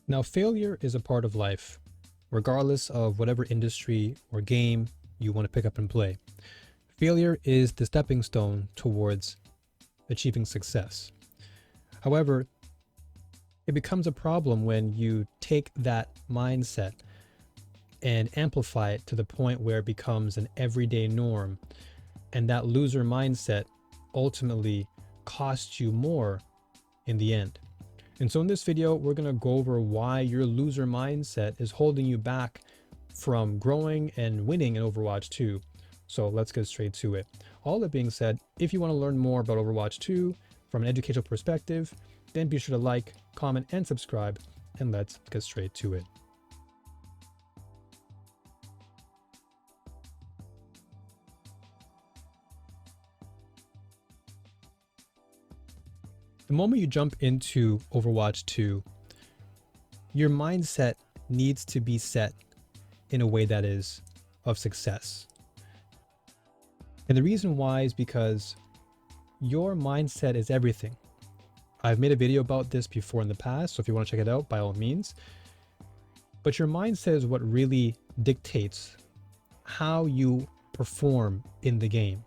Now, failure is a part of life, regardless of whatever industry or game you want to pick up and play. Failure is the stepping stone towards achieving success. However, it becomes a problem when you take that mindset and amplify it to the point where it becomes an everyday norm, and that loser mindset ultimately costs you more in the end. And so in this video, we're going to go over why your loser mindset is holding you back from growing and winning in Overwatch 2. So let's get straight to it. All that being said, if you want to learn more about Overwatch 2 from an educational perspective, then be sure to like, comment, and subscribe, and let's get straight to it. The moment you jump into Overwatch 2, your mindset needs to be set in a way that is of success. And the reason why is because your mindset is everything. I've made a video about this before in the past, so if you want to check it out, by all means. But your mindset is what really dictates how you perform in the game.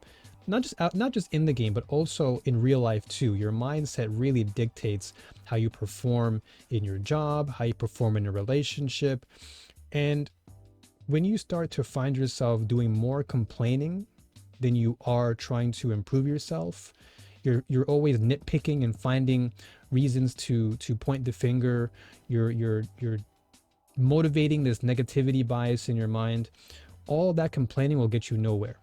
Not just in the game, but also in real life too. Your mindset really dictates how you perform in your job, how you perform in a relationship. And when you start to find yourself doing more complaining than you are trying to improve yourself, you're always nitpicking and finding reasons to point the finger. You're motivating this negativity bias in your mind. All of that complaining will get you nowhere.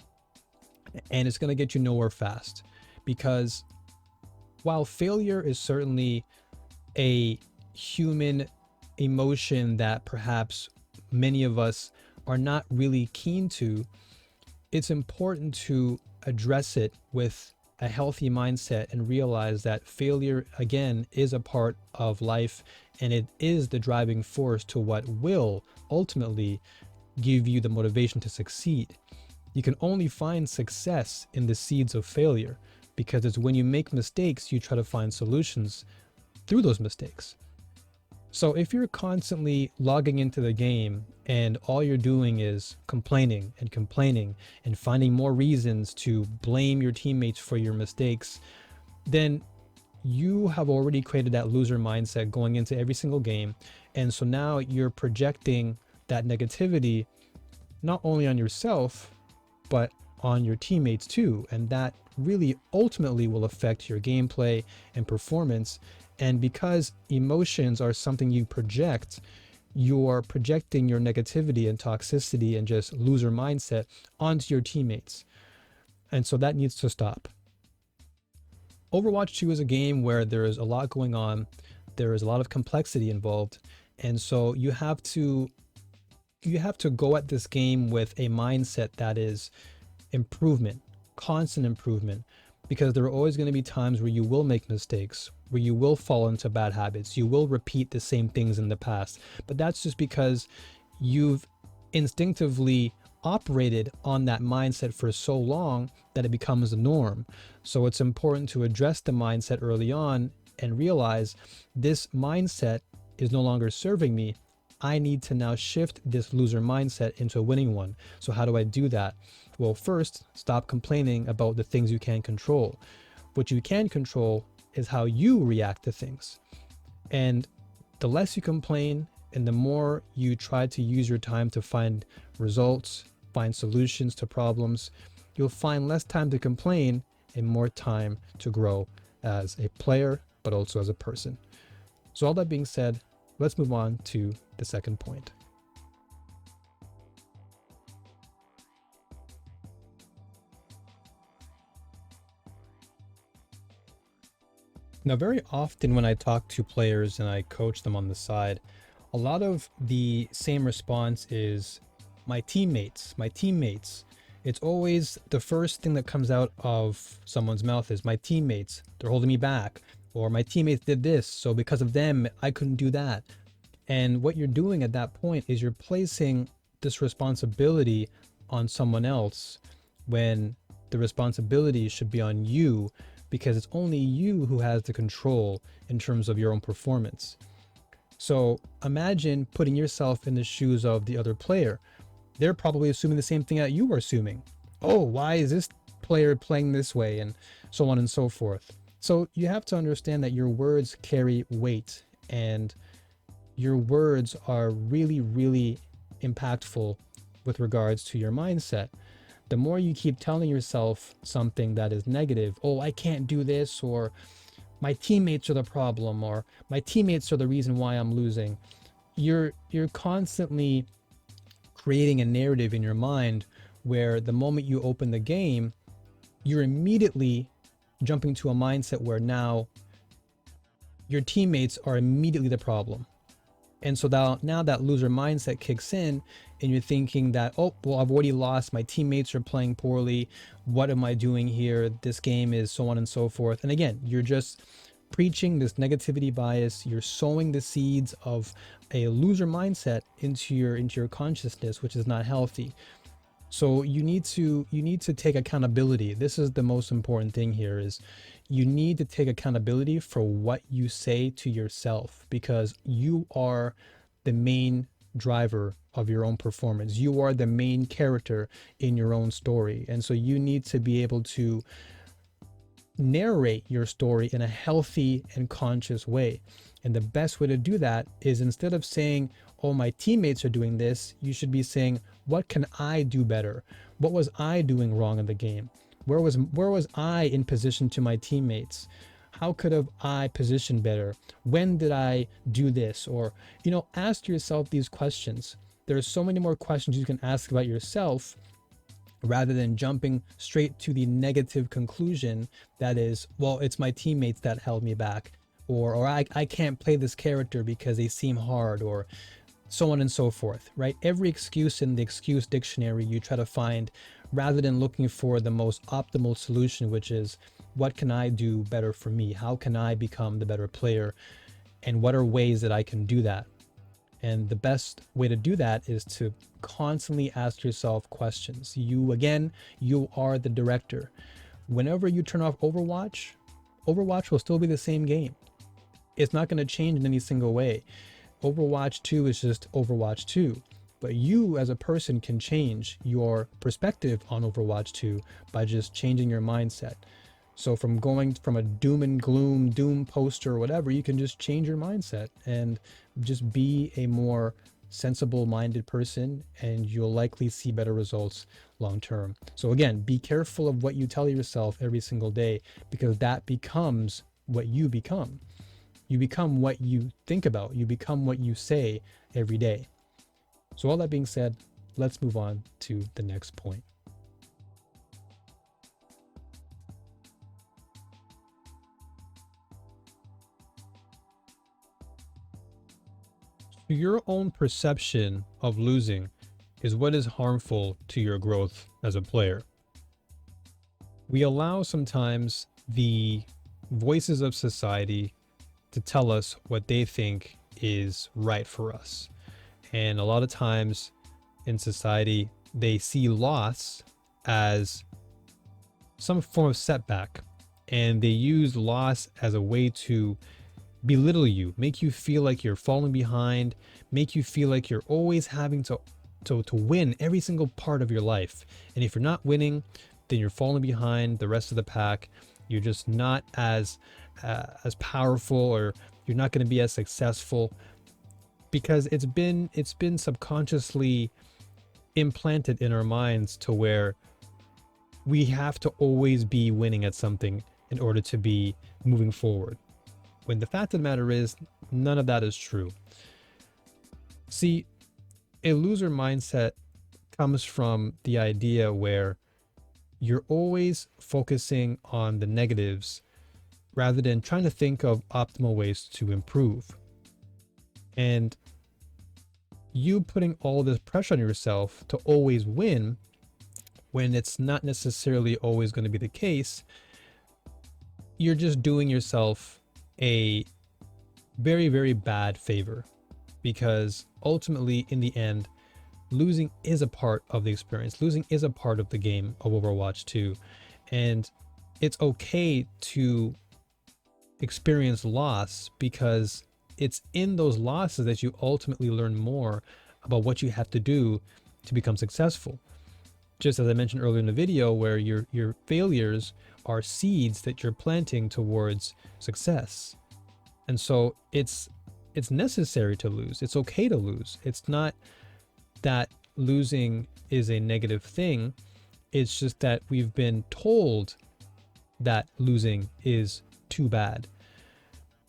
And it's going to get you nowhere fast, because while failure is certainly a human emotion that perhaps many of us are not really keen to, it's important to address it with a healthy mindset and realize that failure, again, is a part of life, and it is the driving force to what will ultimately give you the motivation to succeed. You can only find success in the seeds of failure, because it's when you make mistakes, you try to find solutions through those mistakes. So if you're constantly logging into the game and all you're doing is complaining and finding more reasons to blame your teammates for your mistakes, then you have already created that loser mindset going into every single game. And so now you're projecting that negativity not only on yourself, but on your teammates too. And that really ultimately will affect your gameplay and performance. And because emotions are something you project, you're projecting your negativity and toxicity and just loser mindset onto your teammates. And so that needs to stop. Overwatch 2 is a game where there is a lot going on. There is a lot of complexity involved. And so you have to go at this game with a mindset that is improvement, constant improvement, because there are always going to be times where you will make mistakes, where you will fall into bad habits, you will repeat the same things in the past, but that's just because you've instinctively operated on that mindset for so long that it becomes a norm. So it's important to address the mindset early on and realize this mindset is no longer serving me. I need to now shift this loser mindset into a winning one. So how do I do that? Well, first, stop complaining about the things you can't control. What you can control is how you react to things. And the less you complain and the more you try to use your time to find results, find solutions to problems, you'll find less time to complain and more time to grow as a player, but also as a person. So all that being said, let's move on to the second point. Now, very often when I talk to players and I coach them on the side, a lot of the same response is my teammates. It's always the first thing that comes out of someone's mouth is my teammates, they're holding me back, or my teammates did this, so because of them, I couldn't do that. And what you're doing at that point is you're placing this responsibility on someone else when the responsibility should be on you, because it's only you who has the control in terms of your own performance. So imagine putting yourself in the shoes of the other player. They're probably assuming the same thing that you were assuming. Oh, why is this player playing this way? And so on and so forth. So you have to understand that your words carry weight, and your words are really, really impactful with regards to your mindset. The more you keep telling yourself something that is negative, oh, I can't do this, or my teammates are the problem, or my teammates are the reason why I'm losing, you're constantly creating a narrative in your mind where the moment you open the game, you're immediately jumping to a mindset where now your teammates are immediately the problem. And so now that loser mindset kicks in, and you're thinking that, oh, well, I've already lost. My teammates are playing poorly. What am I doing here? This game is so on and so forth. And again, you're just preaching this negativity bias. You're sowing the seeds of a loser mindset into your consciousness, which is not healthy. So you need to take accountability. This is the most important thing here, is you need to take accountability for what you say to yourself, because you are the main driver of your own performance. You are the main character in your own story. And so you need to be able to narrate your story in a healthy and conscious way. And the best way to do that is, instead of saying, oh, my teammates are doing this, you should be saying, what can I do better? What was I doing wrong in the game? Where was I in position to my teammates? How could have I positioned better? When did I do this? Or, ask yourself these questions. There are so many more questions you can ask about yourself, rather than jumping straight to the negative conclusion that is, well, it's my teammates that held me back, or I can't play this character because they seem hard, or so on and so forth, right? Every excuse in the excuse dictionary you try to find, rather than looking for the most optimal solution, which is, what can I do better for me? How can I become the better player? And what are ways that I can do that? And the best way to do that is to constantly ask yourself questions. You are the director. Whenever you turn off Overwatch, Overwatch will still be the same game. It's not going to change in any single way. Overwatch 2 is just Overwatch 2. But you as a person can change your perspective on Overwatch 2 by just changing your mindset. So from going from a doom and gloom, doom poster or whatever, you can just change your mindset and just be a more sensible minded person, and you'll likely see better results long term. So again, be careful of what you tell yourself every single day, because that becomes what you become. You become what you think about. You become what you say every day. So all that being said, let's move on to the next point. Your own perception of losing is what is harmful to your growth as a player. We allow sometimes the voices of society to tell us what they think is right for us. And a lot of times in society, they see loss as some form of setback, and they use loss as a way to belittle you, make you feel like you're falling behind, make you feel like you're always having to win every single part of your life. And if you're not winning, then you're falling behind the rest of the pack. You're just not as powerful, or you're not going to be as successful, because it's been subconsciously implanted in our minds to where we have to always be winning at something in order to be moving forward. When the fact of the matter is, none of that is true. See, a loser mindset comes from the idea where you're always focusing on the negatives rather than trying to think of optimal ways to improve. And you putting all this pressure on yourself to always win, when it's not necessarily always going to be the case, you're just doing yourself a very, very bad favor, because ultimately in the end, losing is a part of the experience. Losing is a part of the game of Overwatch 2, and it's okay to experience loss, because it's in those losses that you ultimately learn more about what you have to do to become successful. Just as I mentioned earlier in the video, where your failures are seeds that you're planting towards success. And so it's necessary to lose. It's okay to lose. It's not that losing is a negative thing. It's just that we've been told that losing is too bad.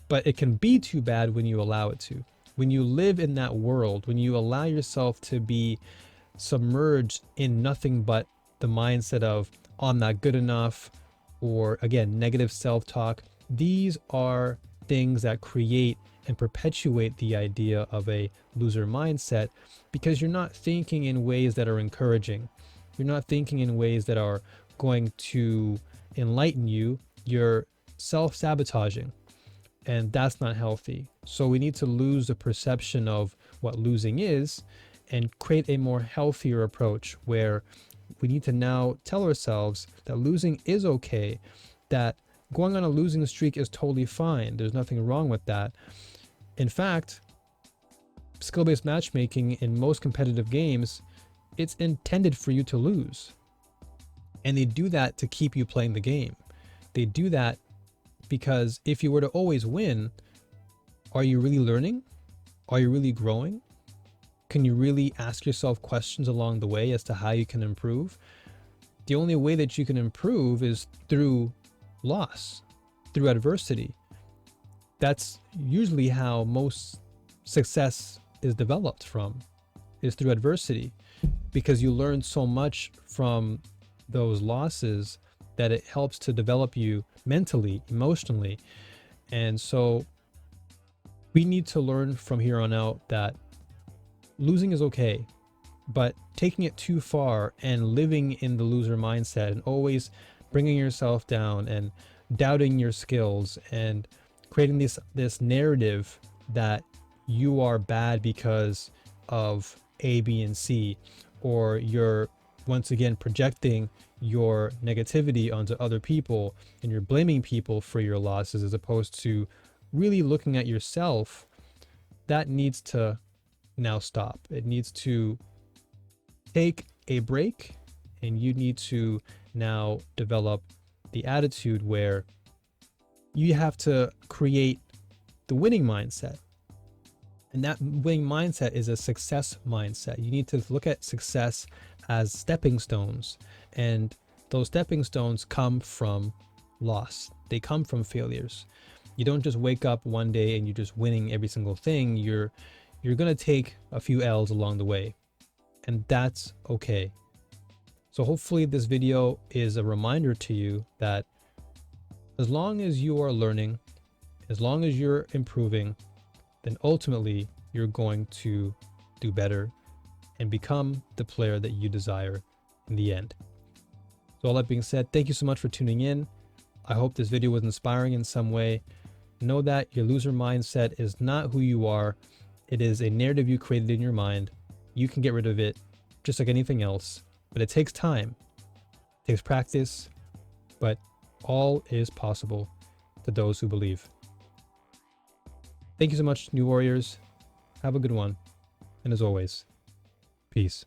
But it can be too bad when you allow it to. When you live in that world, when you allow yourself to be submerged in nothing but the mindset of, oh, I'm not good enough, or again, negative self-talk, these are things that create and perpetuate the idea of a loser mindset, because you're not thinking in ways that are encouraging. You're not thinking in ways that are going to enlighten you. You're self-sabotaging, and that's not healthy. So we need to lose the perception of what losing is and create a more healthier approach, where we need to now tell ourselves that losing is okay, that going on a losing streak is totally fine. There's nothing wrong with that. In fact, skill-based matchmaking in most competitive games, it's intended for you to lose. And they do that to keep you playing the game. They do that because if you were to always win, are you really learning? Are you really growing? Can you really ask yourself questions along the way as to how you can improve? The only way that you can improve is through loss, through adversity. That's usually how most success is developed from, is through adversity, because you learn so much from those losses that it helps to develop you mentally, emotionally. And so we need to learn from here on out that losing is okay, but taking it too far and living in the loser mindset and always bringing yourself down and doubting your skills and creating this narrative that you are bad because of A, B, and C, or you're once again projecting your negativity onto other people and you're blaming people for your losses as opposed to really looking at yourself, that needs to now stop. It needs to take a break, and you need to now develop the attitude where you have to create the winning mindset. And that winning mindset is a success mindset. You need to look at success as stepping stones, and those stepping stones come from loss. They come from failures. You don't just wake up one day and you're just winning every single thing. You're going to take a few L's along the way, and that's okay. So hopefully this video is a reminder to you that as long as you are learning, as long as you're improving, then ultimately you're going to do better and become the player that you desire in the end. So all that being said, thank you so much for tuning in. I hope this video was inspiring in some way. Know that your loser mindset is not who you are. It is a narrative you created in your mind. You can get rid of it just like anything else, but it takes time, it takes practice, but all is possible to those who believe. Thank you so much, New Warriors. Have a good one. And as always, peace.